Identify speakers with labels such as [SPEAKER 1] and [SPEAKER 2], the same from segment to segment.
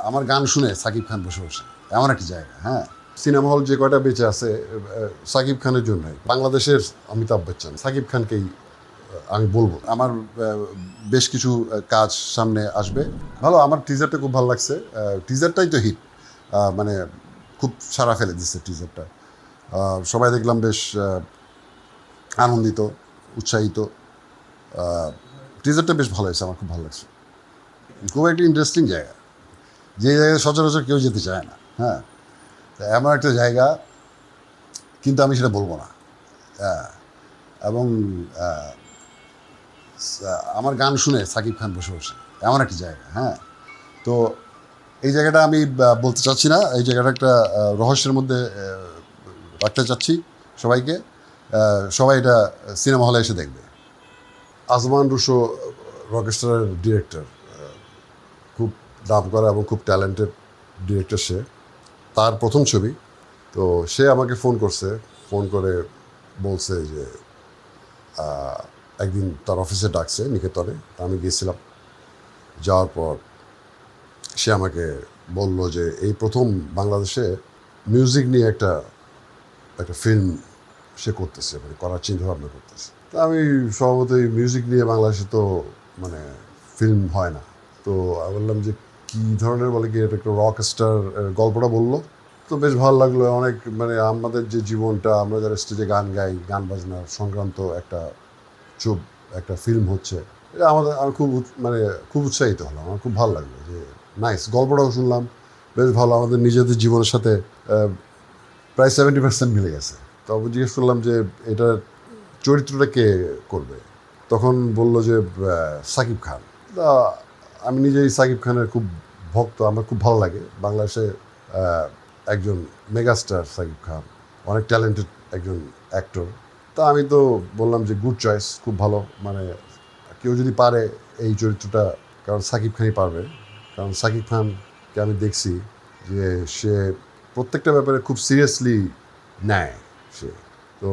[SPEAKER 1] আমার গান শুনে সাকিব খান বসে বসে এমন একটা জায়গা। হ্যাঁ, সিনেমা হল যে কয়টা বেঁচে আছে সাকিব খানের জন্যই। বাংলাদেশের অমিতাভ বচ্চন সাকিব খানকেই আমি বলবো। আমার বেশ কিছু কাজ সামনে আসবে। ভালো, আমার টিজারটা খুব ভালো লাগছে। টিজারটাই তো হিট, মানে খুব সাড়া ফেলে দিচ্ছে টিজারটা। সবাই দেখলাম বেশ আনন্দিত, উৎসাহিত। টিজারটা বেশ ভালো হয়েছে, আমার খুব ভালো লাগছে। খুব একটা ইন্টারেস্টিং জায়গা, যে জায়গায় সচরাচর কেউ যেতে চায় না। হ্যাঁ, এমন একটা জায়গা, কিন্তু আমি সেটা বলবো না। এবং আমার গান শুনে সাকিব খান বসে বসে এমন একটা জায়গা। হ্যাঁ, তো এই জায়গাটা আমি বলতে চাচ্ছি না। এই জায়গাটা একটা রহস্যের মধ্যে রাখতে চাচ্ছি সবাইকে। সবাই এটা সিনেমা হলে এসে দেখবে। আজমান রুশো রকস্টারের ডিরেক্টর, খুব নাম করা এবং খুব ট্যালেন্টেড ডিরেক্টর সে। তার প্রথম ছবি। তো সে আমাকে ফোন করছে, ফোন করে বলছে যে একদিন তার অফিসে ডাকছে নিকেতনে। আমি গিয়েছিলাম। যাওয়ার পর সে আমাকে বলল যে এই প্রথম বাংলাদেশে মিউজিক নিয়ে একটা ফিল্ম সে করতেছে, মানে করার চিন্তাভাবনা করতেছে। তা আমি স্বভাবতই মিউজিক নিয়ে বাংলাদেশে তো মানে ফিল্ম হয় না। তো আমি বললাম যে কী ধরনের, বলে কি এটা একটা রক স্টার গল্পটা বললো। তো বেশ ভালো লাগলো। অনেক মানে আমাদের যে জীবনটা, আমরা যারা স্টেজে গান গাই, গান বাজনা সংক্রান্ত একটা ফিল্ম হচ্ছে, এটা আমি মানে খুব উৎসাহিত হলাম। আমার খুব ভালো লাগলো যে নাইস, গল্পটাও শুনলাম বেশ ভালো, আমাদের নিজেদের জীবনের সাথে প্রায় 70% মিলে গেছে। তবে জিজ্ঞেস করলাম যে এটার চরিত্রটা কে করবে, তখন বলল যে সাকিব খান। তা আমি নিজেই সাকিব খানের খুব ভক্ত, আমার খুব ভালো লাগে। বাংলাদেশে একজন মেগাস্টার সাকিব খান, অনেক ট্যালেন্টেড একজন অ্যাক্টর। তা আমি তো বললাম যে গুড চয়েস, খুব ভালো। মানে কেউ যদি পারে এই চরিত্রটা, কারণ সাকিব খানই পারবে। কারণ সাকিব খানকে আমি দেখছি যে সে প্রত্যেকটা ব্যাপারে খুব সিরিয়াসলি নেয় সে। তো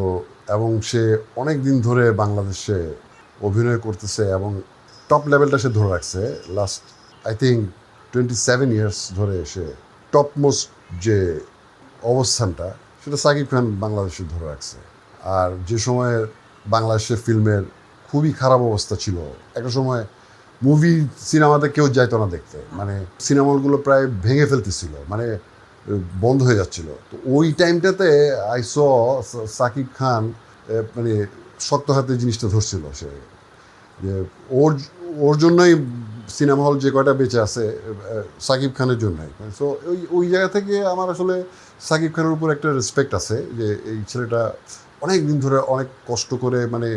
[SPEAKER 1] এবং সে অনেক দিন ধরে বাংলাদেশে অভিনয় করতেছে এবং টপ লেভেলটা সে ধরে রাখছে। লাস্ট আই থিঙ্ক 27 ইয়ার্স ধরে সে টপমোস্ট যে অবস্থানটা, সেটা সাকিব খান বাংলাদেশে ধরে রাখছে। আর যে সময়ে বাংলাদেশের ফিল্মের খুবই খারাপ অবস্থা ছিল, একটা সময় সিনেমাতে কেউ যাইতো না দেখতে, মানে সিনেমা হলগুলো প্রায় ভেঙে ফেলতেছিল, মানে বন্ধ হয়ে যাচ্ছিল। তো ওই টাইমটাতে সাকিব খান মানে শক্ত হাতে জিনিসটা ধরছিল সে, যে ওর ওর জন্যই সিনেমা হল যে কয়টা বেঁচে আছে সাকিব খানের জন্যই। সো ওই জায়গা থেকে আমার আসলে সাকিব খানের উপর একটা রেসপেক্ট আছে, যে এই ছেলেটা অনেক দিন ধরে অনেক কষ্ট করে মানে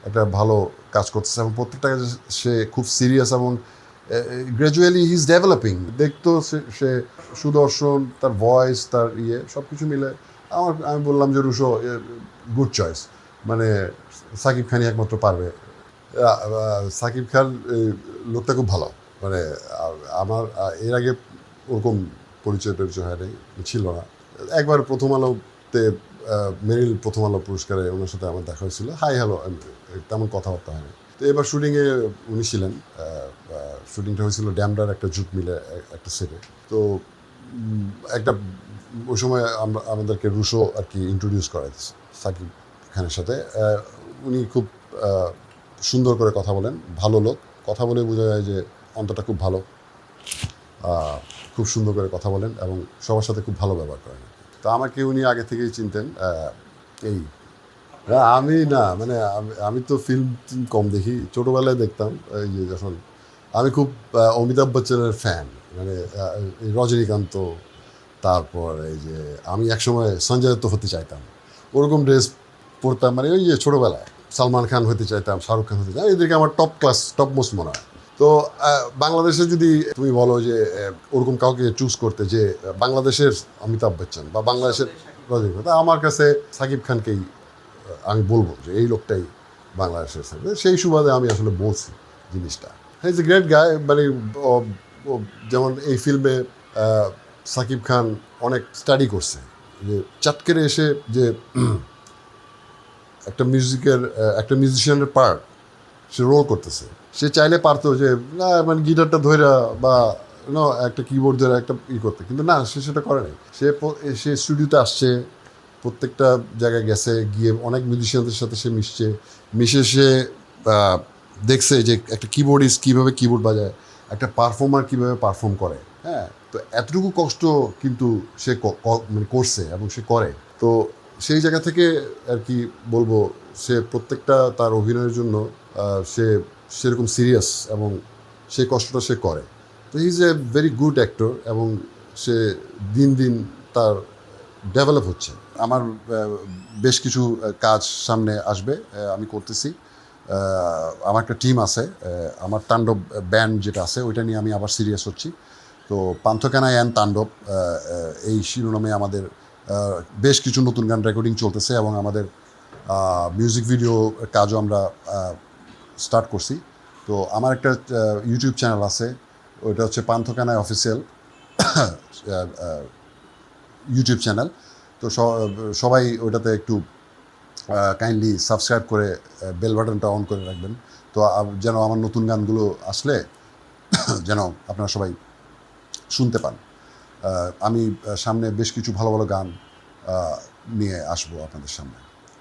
[SPEAKER 1] একটা ভালো কাজ করতেছে এবং প্রত্যেকটা কাজে সে খুব সিরিয়াস এবং গ্র্যাজুয়ালি হি ইজ ডেভেলপিং। দেখতো সে সুদর্শন, তার ভয়েস, তার সব কিছু মিলে আমি বললাম যে রুশো গুড চয়েস, মানে সাকিব খানই একমাত্র পারবে। সাকিব খান লোকটা খুব ভালো, মানে আমার এর আগে ওরকম পরিচয় হয় নাই, ছিল না। একবার প্রথম আলোতে মেরিল প্রথম আলো পুরস্কারে ওনার সাথে আমার দেখা হয়েছিল, হাই হ্যালো, তেমন কথাবার্তা হয়নি। তো এবার শুটিংয়ে উনি ছিলেন। শুটিংটা হয়েছিল ড্যামডার একটা জুট মিলে একটা সেটে। তো একটা ওই সময় আমাদেরকে রুশো আর কি ইন্ট্রোডিউস করাইছে সাকিব খানের সাথে। উনি খুব সুন্দর করে কথা বলেন, ভালো লোক। কথা বলে বোঝা যায় যে অন্তরটা খুব ভালো। খুব সুন্দর করে কথা বলেন এবং সবার সাথে খুব ভালো ব্যবহার করেন। তো আমাকে উনি আগে থেকেই চিনতেন। এই আমি না, মানে আমি তো ফিল্ম কম দেখি, ছোটোবেলায় দেখতাম। এই যে যখন আমি খুব অমিতাভ বচ্চনের ফ্যান, মানে রজনীকান্ত, তারপর এই যে আমি একসময় সঞ্জয় দত্ত হতে চাইতাম, ওরকম ড্রেস পরতাম। মানে ওই যে ছোটোবেলায় সালমান খান হতে চাইতাম, শাহরুখ খান হতে চাইতাম, এদেরকে আমার টপ মোস্ট মনে হয়। তো বাংলাদেশে যদি তুমি বলো যে ওরকম কাউকে চুজ করতে, যে বাংলাদেশের অমিতাভ বচ্চন বা বাংলাদেশের রজনীকান্ত, আমার কাছে সাকিব খানকেই আমি বলবো যে এই লোকটাই বাংলাদেশের। সেই সুবাদে আমি আসলে বলছি জিনিসটা। ইজ এ গ্রেট গাই। মানে যেমন এই ফিল্মে সাকিব খান অনেক স্টাডি করছে, যে চাটকেরে এসে যে একটা মিউজিশিয়ানের পার্ট সে রোল করতেছে। সে চাইলে পারতো যে না, মানে গিটারটা ধইরা বা একটা কিবোর্ড ধরে একটা করতে, কিন্তু না, সে সেটা করে নাই। সে স্টুডিওতে আসছে, প্রত্যেকটা জায়গায় গেছে, গিয়ে অনেক মিউজিশিয়ানদের সাথে সে মিশে সে দেখছে যে একটা কিবোর্ডিস্ট কীভাবে কিবোর্ড বাজায়, একটা পারফর্মার কীভাবে পারফর্ম করে। হ্যাঁ, তো এতটুকু কষ্ট কিন্তু সে মানে করছে এবং সে করে। তো সেই জায়গা থেকে আর কি বলবো, সে প্রত্যেকটা তার অভিনয়ের জন্য সে সেরকম সিরিয়াস এবং সেই কষ্টটা সে করে। তো he is a very good actor এবং সে দিন দিন তার ডেভেলপ হচ্ছে। আমার বেশ কিছু কাজ সামনে আসবে, আমি করতেছি। আমার একটা টিম আছে, আমার তাণ্ডব ব্যান্ড যেটা আছে ওইটা নিয়ে আমি আবার সিরিয়াস হচ্ছি। তো পান্থকানাই অ্যান্ড তাণ্ডব এই শিরোনামে আমাদের বেশ কিছু নতুন গান রেকর্ডিং চলতেছে এবং আমাদের মিউজিক ভিডিও কাজও আমরা স্টার্ট করছি। তো আমার একটা ইউটিউব চ্যানেল আছে, ওইটা হচ্ছে পান্থকানাই অফিসিয়াল ইউটিউব চ্যানেল। তো সবাই ওইটাতে একটু কাইন্ডলি সাবস্ক্রাইব করে বেল বাটনটা অন করে রাখবেন, তো যেন আমার নতুন গানগুলো আসলে যেন আপনারা সবাই শুনতে পান। আমি সামনে বেশ কিছু ভালো ভালো গান নিয়ে আসবো আপনাদের সামনে।